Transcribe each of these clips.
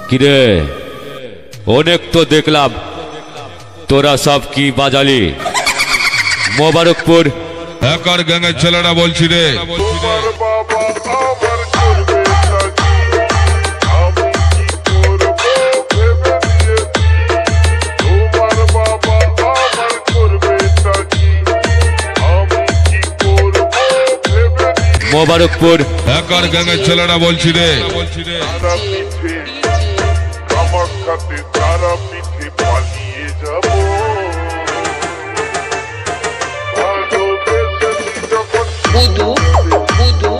কিরে অনেক তো দেখলাম তোরা সব কি বাজালি মোবারকপুর হ্যাকার গ্যাংয়ের ছেলেরা বলছি রে মোবারকপুর হ্যাকার গ্যাংয়ের ছেলেরা বলছি রে তারা পিঠে পালিয়ে যাব বুদু বুদু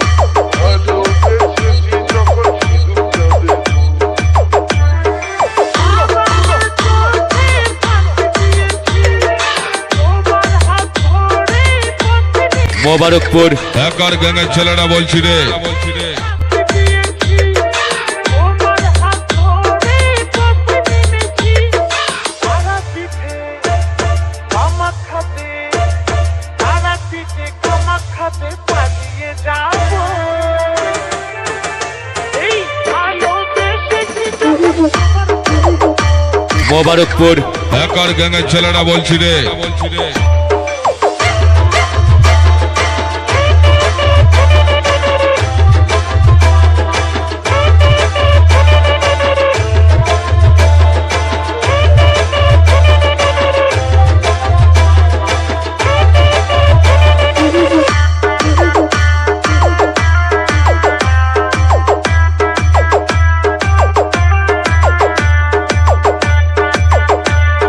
মোবারকপুর হ্যাকার গ্যাংয়ের ছেলেরা বলছি রে মোবারকপুর হ্যাকার গ্যাংয়ের ছেলেরা বলছি রে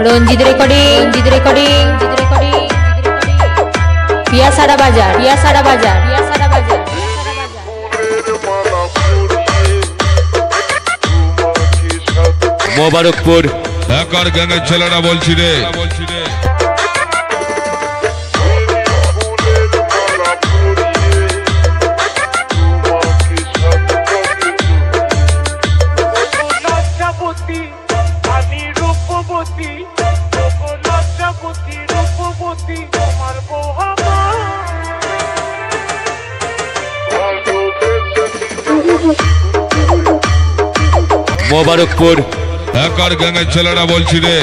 रंजित रेकर्डिंग पियासाड़ा बाजार মোবারকপুর হ্যাকার গ্যাংয়ের ছেলেরা বলছি রে মোবারকপুর হ্যাকার গ্যাংয়ের ছেলেরা বলছি রে